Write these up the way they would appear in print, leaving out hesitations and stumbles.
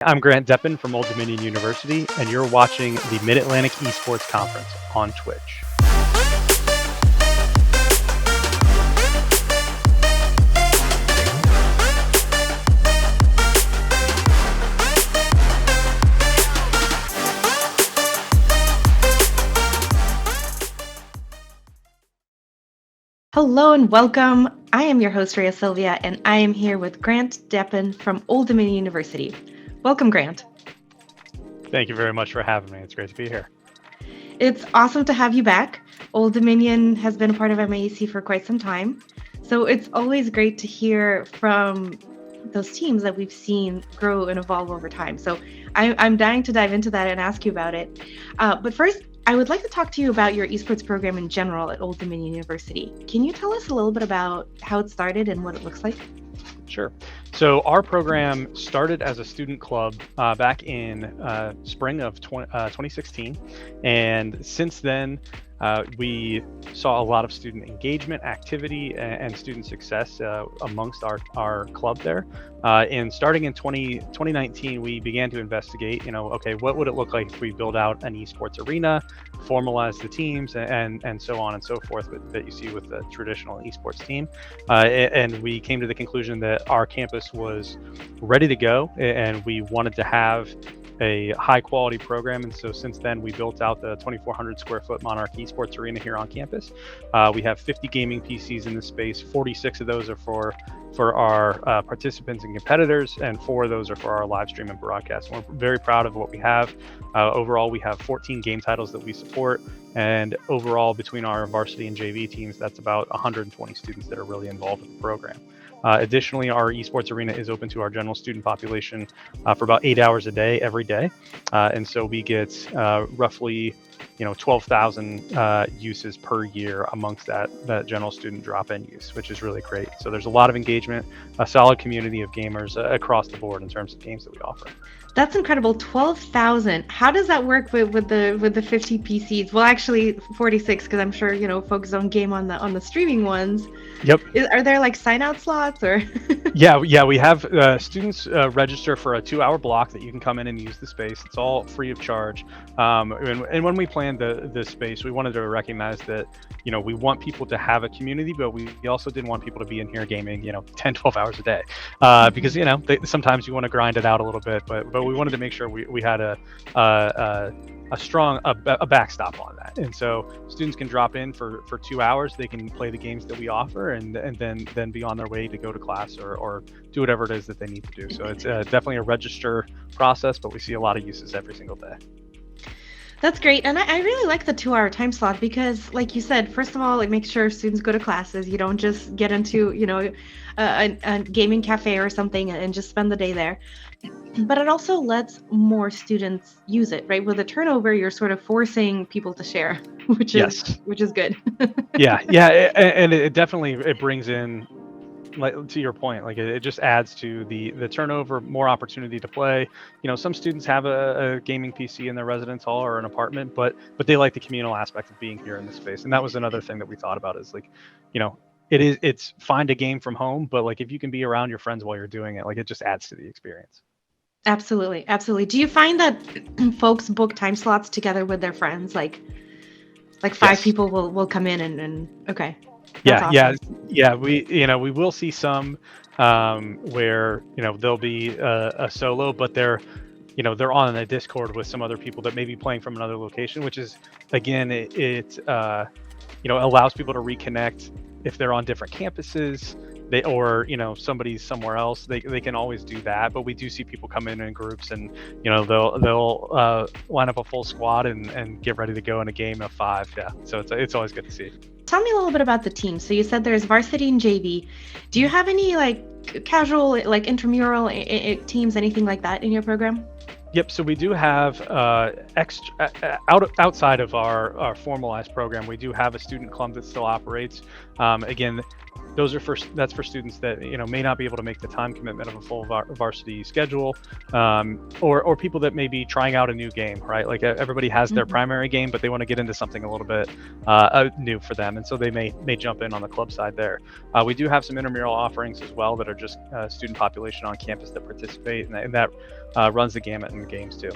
I'm Grant Deppen from Old Dominion University, and you're watching the Mid-Atlantic Esports Conference on Twitch. Hello and welcome. I am your host, Rhea Sylvia, and I am here with Grant Deppen from Old Dominion University. Welcome, Grant. Thank you very much for having me. It's great to be here. It's awesome to have you back. Old Dominion has been a part of MAEC for quite some time, so it's always great to hear from those teams that we've seen grow and evolve over time. So I'm dying to dive into that and ask you about it. But first, I would like to talk to you about your esports program in general at Old Dominion University. Can you tell us a little bit about how it started and what it looks like? Sure. So our program started as a student club back in spring of 2016. And since then, we saw a lot of student engagement, activity, and student success amongst our club there. And starting in 2019, we began to investigate, okay, what would it look like if we build out an esports arena, formalize the teams, and so on and so forth that you see with the traditional esports team. And we came to the conclusion that our campus was ready to go, and we wanted to have a high quality program. And so since then, we built out the 2,400 square foot Monarch Esports Arena here on campus. We have 50 gaming PCs in the space. 46 of those are for our participants and competitors, and 4 of those are for our live stream and broadcast. And we're very proud of what we have. Overall, we have 14 game titles that we support. And overall, between our varsity and JV teams, that's about 120 students that are really involved with the program. Additionally, our esports arena is open to our general student population for about 8 hours a day, every day. And so we get roughly 12,000 uses per year amongst that general student drop-in use, which is really great. So there's a lot of engagement, a solid community of gamers across the board in terms of games that we offer. That's incredible. 12,000. How does that work with the 50 PCs? Well, actually 46, because I'm sure folks don't game on the streaming ones. Yep. Are there like sign out slots or? Yeah. We have students register for a 2-hour block that you can come in and use the space. It's all free of charge. And when we planned the space, we wanted to recognize that we want people to have a community, but we also didn't want people to be in here gaming 10, 12 hours a day, because sometimes you want to grind it out a little bit, but we wanted to make sure we had a strong backstop on that. And so students can drop in for 2 hours. They can play the games that we offer, and then be on their way to go to class or do whatever it is that they need to do. So it's definitely a register process, but we see a lot of uses every single day. That's great. And I really like the 2-hour time slot because, like you said, first of all, it makes sure students go to classes. You don't just get into, a gaming cafe or something and just spend the day there. But it also lets more students use it, right? With the turnover, you're sort of forcing people to share, which is good. Yeah. And it definitely brings in, like, to your point, like it just adds to the turnover, more opportunity to play. Some students have a gaming PC in their residence hall or an apartment, but they like the communal aspect of being here in the space. And that was another thing that we thought about is it's find a game from home, but like if you can be around your friends while you're doing it, like it just adds to the experience. Absolutely. Do you find that folks book time slots together with their friends? Like 5 Yes. people will come in and okay. Yeah, Awesome. we will see some where there'll be a solo, but they're on a Discord with some other people that may be playing from another location, which is, again, it allows people to reconnect if they're on different campuses. Or somebody's somewhere else, they can always do that. But we do see people come in groups, and they'll line up a full squad and get ready to go in a game of 5. Yeah, so it's always good to see. Tell me a little bit about the team. So you said there's varsity and JV. Do you have any like casual, like intramural teams, anything like that in your program? Yep. So we do have outside of our formalized program, we do have a student club that still operates. Again, that's for students that may not be able to make the time commitment of a full varsity schedule, or people that may be trying out a new game, right? Like everybody has their primary game, but they want to get into something a little bit new for them, and so they may jump in on the club side there. We do have some intramural offerings as well that are just student population on campus that participate, and that runs the gamut in the games too.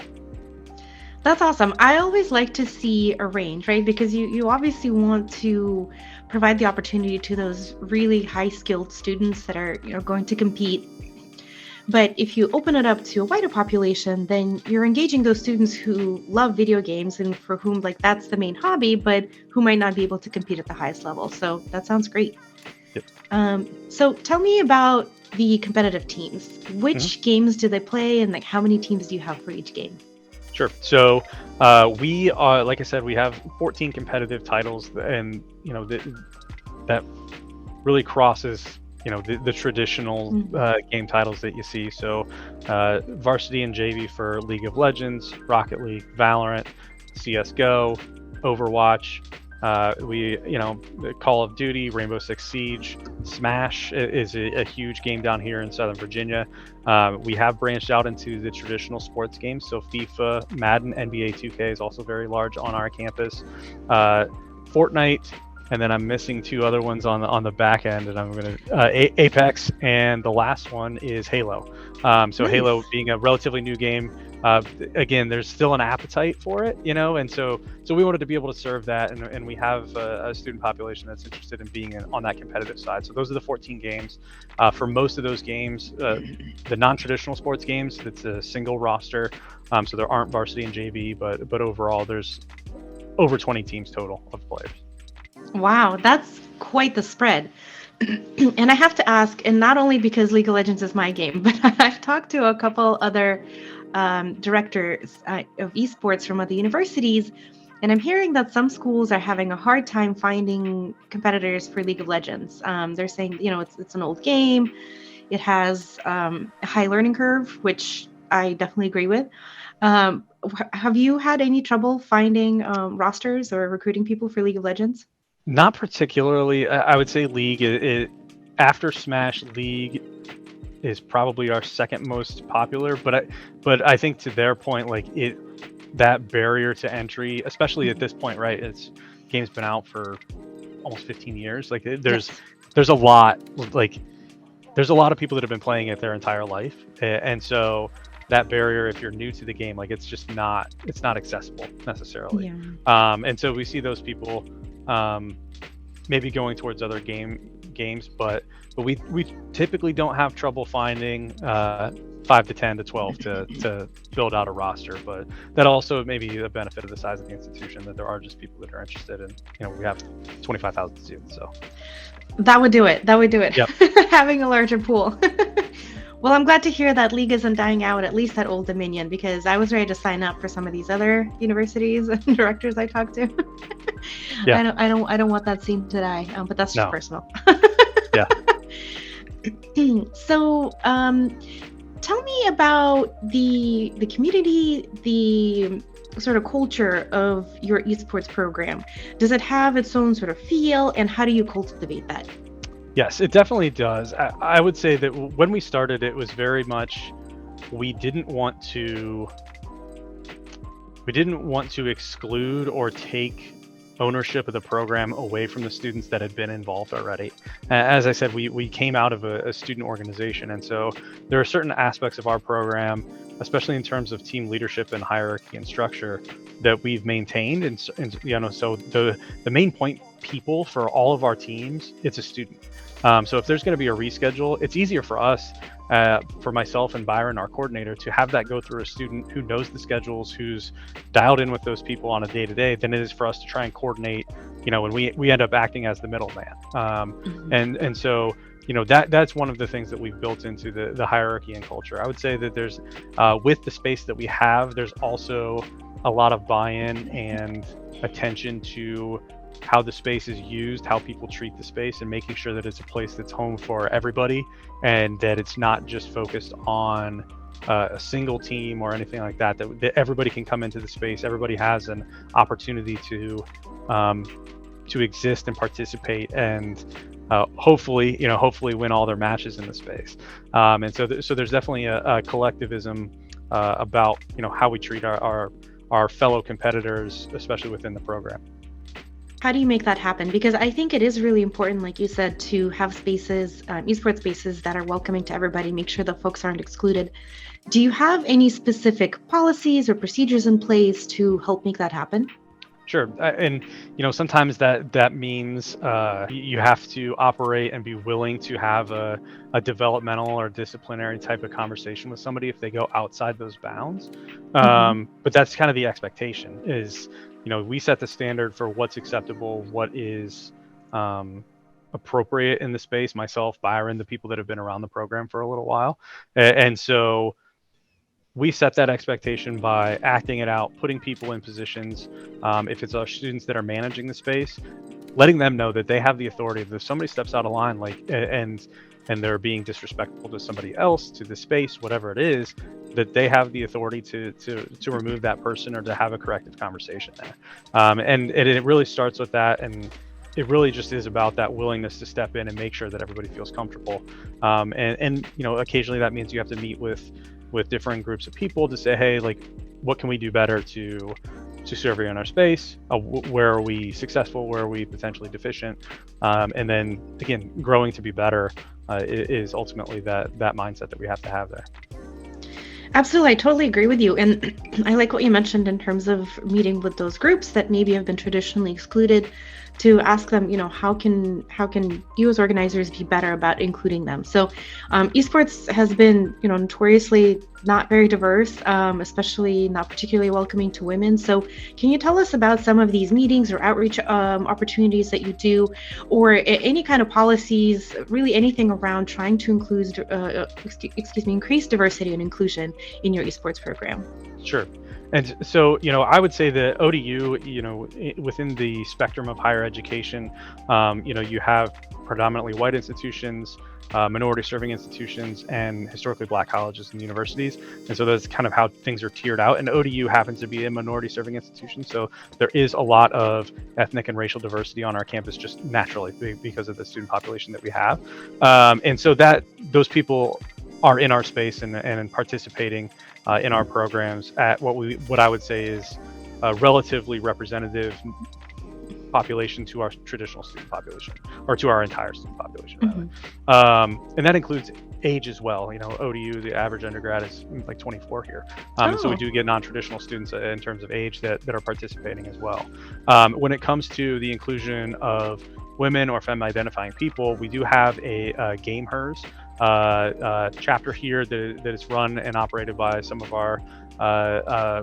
That's awesome. I always like to see a range, right? Because you obviously want to provide the opportunity to those really high skilled students that are going to compete. But if you open it up to a wider population, then you're engaging those students who love video games and for whom that's the main hobby, but who might not be able to compete at the highest level. So that sounds great. Yep. So tell me about the competitive teams. Which games do they play, and how many teams do you have for each game? Sure. So we are, like I said, we have 14 competitive titles, and that really crosses the traditional game titles that you see. So varsity and JV for League of Legends, Rocket League, Valorant, CSGO, Overwatch. We Call of Duty, Rainbow Six Siege, Smash is a huge game down here in Southern Virginia. We have branched out into the traditional sports games, so FIFA, Madden, NBA 2K is also very large on our campus. Fortnite, and then I'm missing two other ones on the back end, and I'm going to Apex, and the last one is Halo. So nice. Halo being a relatively new game, again, there's still an appetite for it, and so we wanted to be able to serve that, and we have a student population that's interested in being on that competitive side. So those are the 14 games. For most of those games, the non-traditional sports games, it's a single roster, so there aren't varsity and JV, but overall there's over 20 teams total of players. Wow, that's quite the spread. And I have to ask, and not only because League of Legends is my game, but I've talked to a couple other directors of esports from other universities, and I'm hearing that some schools are having a hard time finding competitors for League of Legends. They're saying, it's an old game. It has a high learning curve, which I definitely agree with. Have you had any trouble finding rosters or recruiting people for League of Legends? Not particularly. I would say League, after Smash, League is probably our second most popular. But I think to their point, that barrier to entry, especially at this point, right? Game's been out for almost 15 years. There's a lot of people that have been playing it their entire life, and so that barrier, if you're new to the game, it's not accessible necessarily. Yeah. And so we see those people maybe going towards other games, but we typically don't have trouble finding 5 to 10 to 12 to build out a roster. But that also may be a benefit of the size of the institution, that there are just people that are interested in. We have 25,000 students, so that would do it. Yep. Having a larger pool. Well, I'm glad to hear that League isn't dying out, at least at Old Dominion, because I was ready to sign up for some of these other universities and directors I talked to. Yeah. I don't want that scene to die, but that's just personal. Yeah. So, tell me about the community, the sort of culture of your esports program. Does it have its own sort of feel, and how do you cultivate that? Yes, it definitely does. I would say that when we started, it was very much, we didn't want to exclude or take ownership of the program away from the students that had been involved already. As I said, we came out of a student organization, and so there are certain aspects of our program, especially in terms of team leadership and hierarchy and structure, that we've maintained. And so the main point people for all of our teams, it's a student. So if there's going to be a reschedule, it's easier for us, for myself and Byron, our coordinator, to have that go through a student who knows the schedules, who's dialed in with those people on a day-to-day, than it is for us to try and coordinate, when we end up acting as the middleman. And so, that's one of the things that we've built into the hierarchy and culture. I would say that there's, with the space that we have, there's also a lot of buy-in and attention to how the space is used, how people treat the space, and making sure that it's a place that's home for everybody, and that it's not just focused on a single team or anything like that, that everybody can come into the space. Everybody has an opportunity to exist and participate, and hopefully win all their matches in the space. And so there's definitely a collectivism about how we treat our fellow competitors, especially within the program. How do you make that happen? Because I think it is really important, like you said, to have spaces, esports spaces that are welcoming to everybody, make sure that folks aren't excluded. Do you have any specific policies or procedures in place to help make that happen? Sure, and sometimes that means you have to operate and be willing to have a developmental or disciplinary type of conversation with somebody if they go outside those bounds. But that's kind of the expectation. Is we set the standard for what's acceptable, what is appropriate in the space. Myself, Byron, the people that have been around the program for a little while, and so we set that expectation by acting it out, putting people in positions. If it's our students that are managing the space, letting them know that they have the authority. If somebody steps out of line, and they're being disrespectful to somebody else, to the space, whatever it is, that they have the authority to remove that person or to have a corrective conversation there. And it really starts with that, and it really just is about that willingness to step in and make sure that everybody feels comfortable. And occasionally that means you have to meet with different groups of people to say, hey, like, what can we do better to serve you in our space? Where are we successful? Where are we potentially deficient? And then again, growing to be better is ultimately that mindset that we have to have there. Absolutely, I totally agree with you. And I like what you mentioned in terms of meeting with those groups that maybe have been traditionally excluded, to ask them, how can you as organizers be better about including them? So esports has been, notoriously not very diverse, especially not particularly welcoming to women. So can you tell us about some of these meetings or outreach opportunities that you do, or any kind of policies, really anything around trying to increase diversity and inclusion in your esports program? Sure. And so, I would say that ODU, within the spectrum of higher education, you have predominantly white institutions, minority serving institutions, and historically black colleges and universities. And so that's kind of how things are tiered out. And ODU happens to be a minority serving institution. So there is a lot of ethnic and racial diversity on our campus just naturally because of the student population that we have. And so that those people are in our space and participating in our programs at what I would say is a relatively representative population to our traditional student population, or to our entire student population, rather. And that includes age as well. ODU, the average undergrad is like 24 here. So we do get non-traditional students in terms of age that are participating as well. When it comes to the inclusion of women or femme identifying people, we do have a Game Hers chapter here that is run and operated by some of our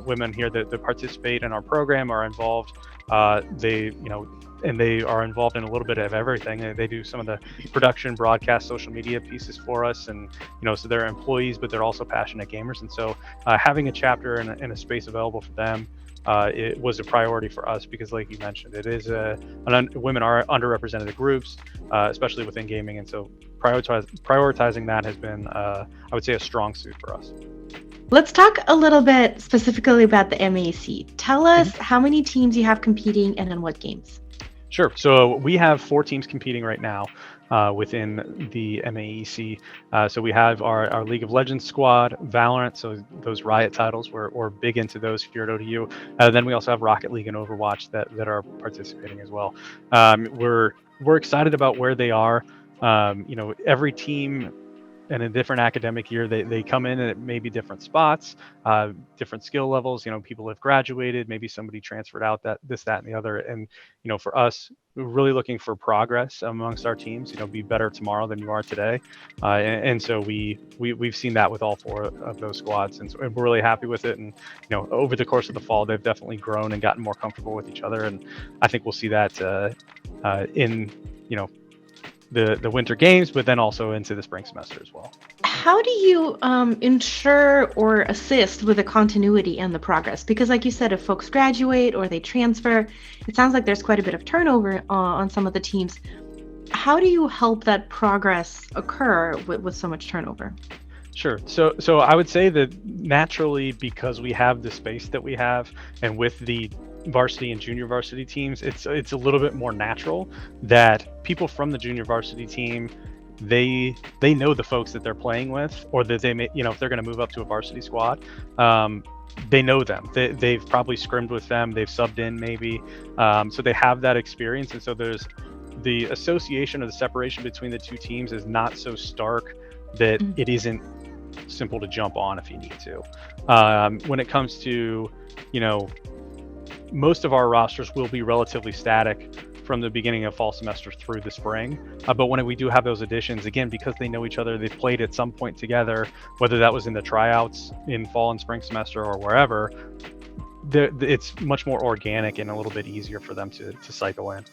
women here that participate in our program, are involved. They are involved in a little bit of everything. They do some of the production, broadcast, social media pieces for us, and so they're employees, but they're also passionate gamers. And so having a chapter and a space available for them, it was a priority for us, because like you mentioned, it is women are underrepresented groups, especially within gaming. And so prioritizing that has been, I would say, a strong suit for us. Let's talk a little bit specifically about the MAC. Tell us how many teams you have competing and in what games. Sure. So we have 4 teams competing right now within the MAEC. So we have our League of Legends squad, Valorant, so those Riot titles, we're big into those here at ODU. Then we also have Rocket League and Overwatch that are participating as well. We're excited about where they are. Every team in a different academic year, they come in at maybe different spots, different skill levels. People have graduated, maybe somebody transferred out, that, and the other. And for us, we're really looking for progress amongst our teams. Be better tomorrow than you are today. And so we've seen that with all 4 of those squads, and so we're really happy with it. And over the course of the fall, they've definitely grown and gotten more comfortable with each other. And I think we'll see that in the winter games, but then also into the spring semester as well. How do you ensure or assist with the continuity and the progress? Because like you said, if folks graduate or they transfer, it sounds like there's quite a bit of turnover on some of the teams. How do you help that progress occur with so much turnover? Sure. So I would say that naturally, because we have the space that we have, and with the varsity and junior varsity teams, it's a little bit more natural that people from the junior varsity team, they know the folks that they're playing with, or that they may, if they're going to move up to a varsity squad, they know them. They've probably scrimmed with them. They've subbed in maybe. So they have that experience. And so there's the association or the separation between the two teams is not so stark that it isn't simple to jump on if you need to. When it comes to, most of our rosters will be relatively static from the beginning of fall semester through the spring. But when we do have those additions, again, because they know each other, they've played at some point together, whether that was in the tryouts in fall and spring semester or wherever, it's much more organic and a little bit easier for them to cycle in.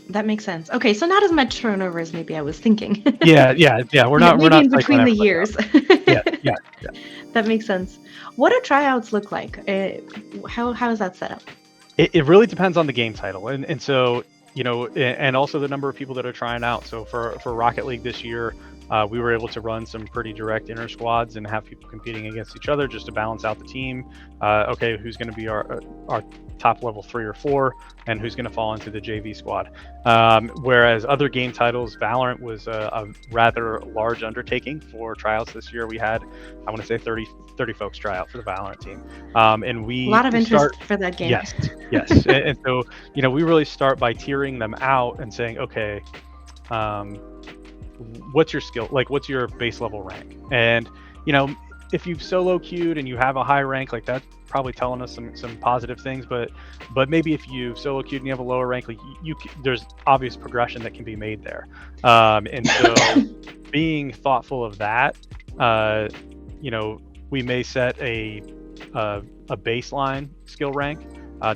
That makes sense. Okay, so not as much turnover as maybe I was thinking. Yeah. We're not in between the years. Yeah. That makes sense. What do tryouts look like? How is that set up? It really depends on the game title, and so and also the number of people that are trying out. So for Rocket League this year, we were able to run some pretty direct inter squads and have people competing against each other just to balance out the team. Okay, who's going to be our top level 3 or 4, and who's going to fall into the JV squad. Whereas other game titles, Valorant was a rather large undertaking for tryouts this year. We had, I want to say 30 folks try out for the Valorant team. And we a lot of interest for that game. Yes. and so, we really start by tiering them out and saying, okay, what's your skill? Like, what's your base level rank? And, if you've solo queued and you have a high rank, like that's probably telling us some positive things, but maybe if you've solo queued and you have a lower rank, like there's obvious progression that can be made there. And so being thoughtful of that, we may set a baseline skill rank,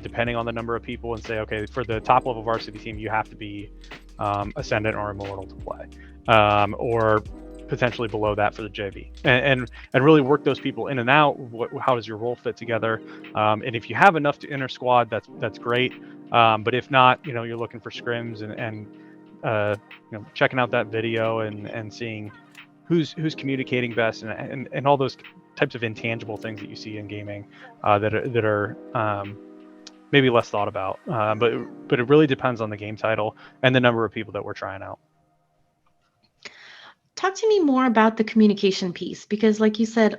depending on the number of people, and say, okay, for the top level varsity team, you have to be Ascendant or Immortal to play, or potentially below that for the JV, and really work those people in and out. How does your role fit together? And if you have enough to inter squad, that's great. But if not, you're looking for scrims and checking out that video and seeing who's communicating best and all those types of intangible things that you see in gaming that are maybe less thought about. But it really depends on the game title and the number of people that we're trying out. Talk to me more about the communication piece, because like you said,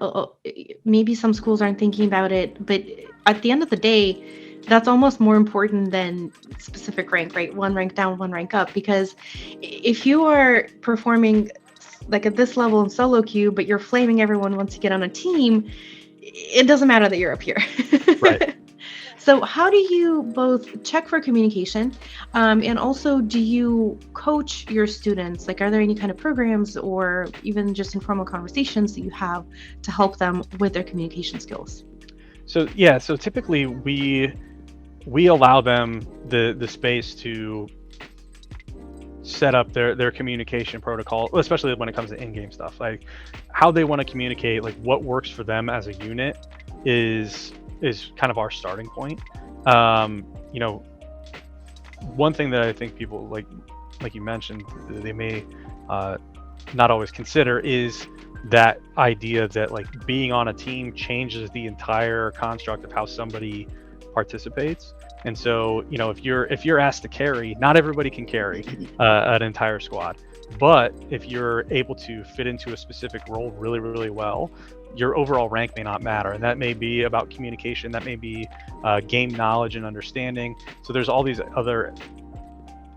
maybe some schools aren't thinking about it, but at the end of the day, that's almost more important than specific rank, right? One rank down, one rank up, because if you are performing like at this level in solo queue, but you're flaming everyone once you get on a team, it doesn't matter that you're up here. Right. So how do you both check for communication, and also do you coach your students? Like, are there any kind of programs or even just informal conversations that you have to help them with their communication skills? So typically we allow them the space to set up their communication protocol, especially when it comes to in-game stuff, like how they want to communicate, like what works for them as a unit is kind of our starting point. One thing that I think people like you mentioned, they may not always consider is that idea that like being on a team changes the entire construct of how somebody participates. And so, if you're asked to carry, not everybody can carry an entire squad. But if you're able to fit into a specific role really, really well, your overall rank may not matter. And that may be about communication, that may be game knowledge and understanding. So there's all these other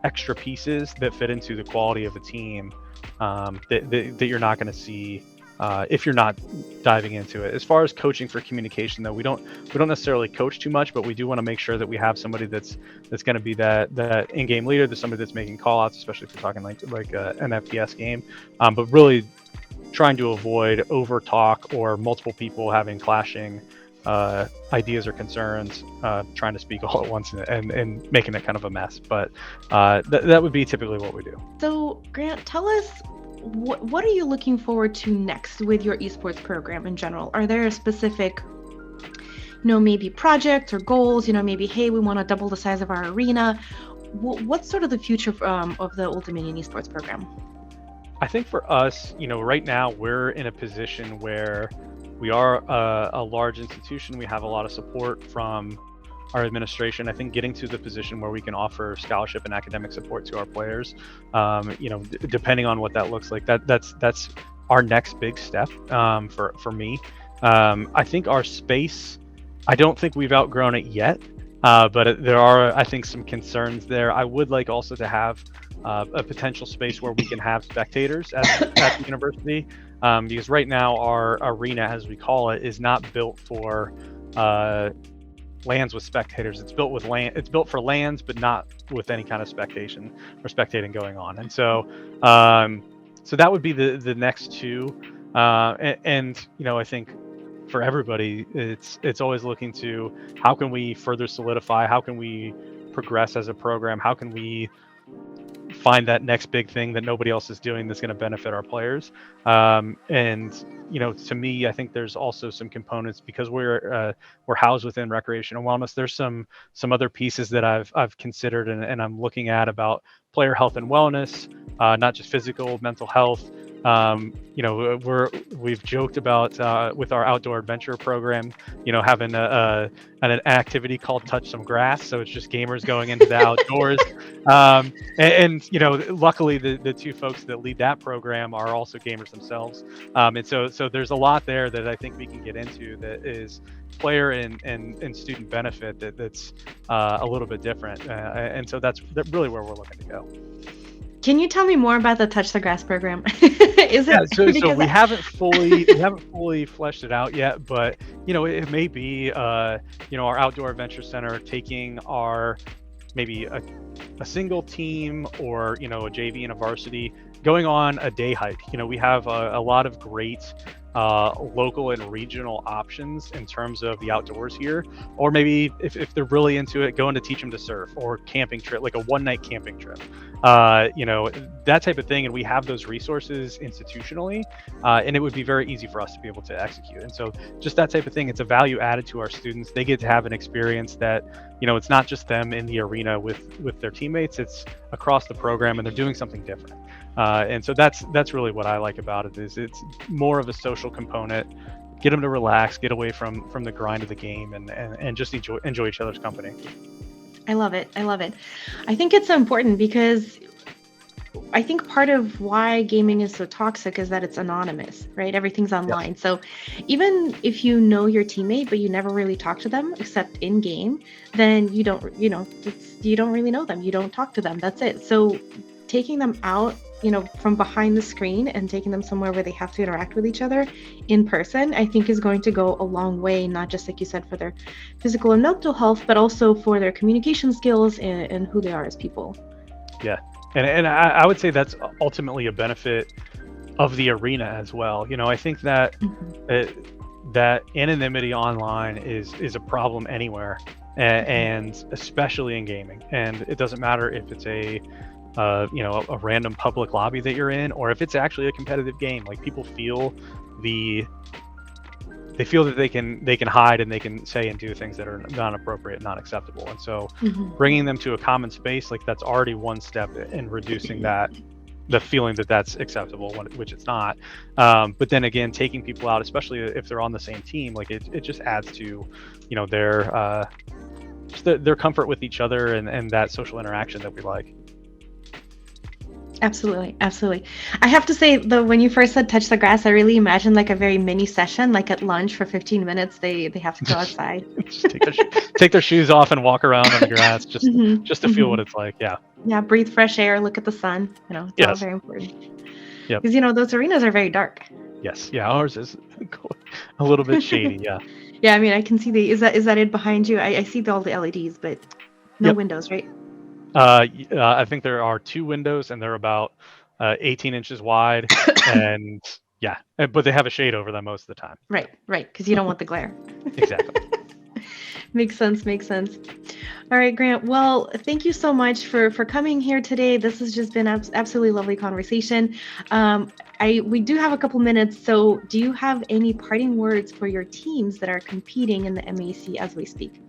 extra pieces that fit into the quality of a team that you're not going to see if you're not diving into it. As far as coaching for communication, though, we don't necessarily coach too much, but we do want to make sure that we have somebody that's going to be that in-game leader, that's somebody that's making call-outs, especially if we're talking like an FPS game. But really trying to avoid over talk or multiple people having clashing ideas or concerns, trying to speak all at once and making it kind of a mess. But that would be typically what we do. So Grant, tell us, what are you looking forward to next with your esports program in general? Are there a specific, maybe projects or goals, maybe, hey, we want to double the size of our arena? What's sort of the future of the Old Dominion esports program? I think for us, right now we're in a position where we are a large institution. We have a lot of support from our administration. I think getting to the position where we can offer scholarship and academic support to our players, depending on what that looks like, that's our next big step for me. I think our space, I don't think we've outgrown it yet, but there are, I think, some concerns there. I would like also to have a potential space where we can have spectators at the university, because right now our arena, as we call it, is not built for lands with spectators. It's built with land. It's built for lands, but not with any kind of spectating going on. And so, so that would be the next two. And I think for everybody, it's always looking to how can we further solidify, how can we progress as a program, how can we find that next big thing that nobody else is doing that's going to benefit our players. And to me, I think there's also some components because we're housed within recreation and wellness. There's some other pieces that I've considered and I'm looking at about player health and wellness, not just physical, mental health. We've joked about with our outdoor adventure program, having an activity called Touch Some Grass. So it's just gamers going into the outdoors. And luckily the two folks that lead that program are also gamers themselves. And so there's a lot there that I think we can get into that is player and student benefit that's a little bit different. And so that's really where we're looking to go. Can you tell me more about the Touch the Grass program? So we haven't fully fleshed it out yet, but it may be our outdoor adventure center taking our maybe a single team or a JV and a varsity going on a day hike. We have a lot of great local and regional options in terms of the outdoors here, or maybe if they're really into it, going to teach them to surf or camping trip, like a one-night camping trip, that type of thing. And we have those resources institutionally, and it would be very easy for us to be able to execute. And so just that type of thing, it's a value added to our students. They get to have an experience that it's not just them in the arena with their teammates, it's across the program, and they're doing something different. And so that's really what I like about it, is it's more of a social component, get them to relax, get away from the grind of the game, and just enjoy each other's company. I love it. I think it's so important because I think part of why gaming is so toxic is that it's anonymous, right? Everything's online. Yes. So even if you know your teammate, but you never really talk to them except in game, then you don't really know them. You don't talk to them. That's it. So taking them out, from behind the screen and taking them somewhere where they have to interact with each other in person, I think is going to go a long way, not just like you said, for their physical and mental health, but also for their communication skills and who they are as people. Yeah. And I would say that's ultimately a benefit of the arena as well. I think that that anonymity online is a problem anywhere, and especially in gaming. And it doesn't matter if it's a random public lobby that you're in, or if it's actually a competitive game. Like, people feel they feel that they can hide and they can say and do things that are not appropriate, not acceptable. And so bringing them to a common space, like, that's already one step in reducing the feeling that that's acceptable, which it's not. But then again, taking people out, especially if they're on the same team, like it just adds to their comfort with each other and that social interaction that we like. Absolutely. I have to say, though, when you first said touch the grass, I really imagined like a very mini session, like at lunch for 15 minutes, they have to go outside. Just take their shoes off and walk around on the grass, just to feel what it's like. Yeah, breathe fresh air, look at the sun. It's all very important. Yeah, because those arenas are very dark. Yes, yeah, ours is a little bit shady. Yeah. Yeah, I mean, I can see is that it behind you? I see all the LEDs, but no windows, right? I think there are 2 windows, and they're about 18 inches wide, and but they have a shade over them most of the time. Right, because you don't want the glare. Exactly. Makes sense. All right, Grant. Well, thank you so much for coming here today. This has just been absolutely lovely conversation. We do have a couple minutes, so do you have any parting words for your teams that are competing in the MAC as we speak?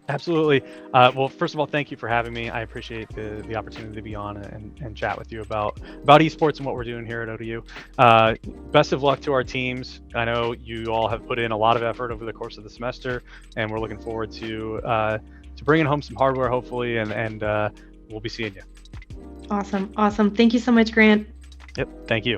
Absolutely. Well, first of all, thank you for having me. I appreciate the opportunity to be on and chat with you about esports and what we're doing here at ODU. Best of luck to our teams. I know you all have put in a lot of effort over the course of the semester, and we're looking forward to bringing home some hardware, hopefully, and we'll be seeing you. Awesome. Thank you so much, Grant. Yep. Thank you.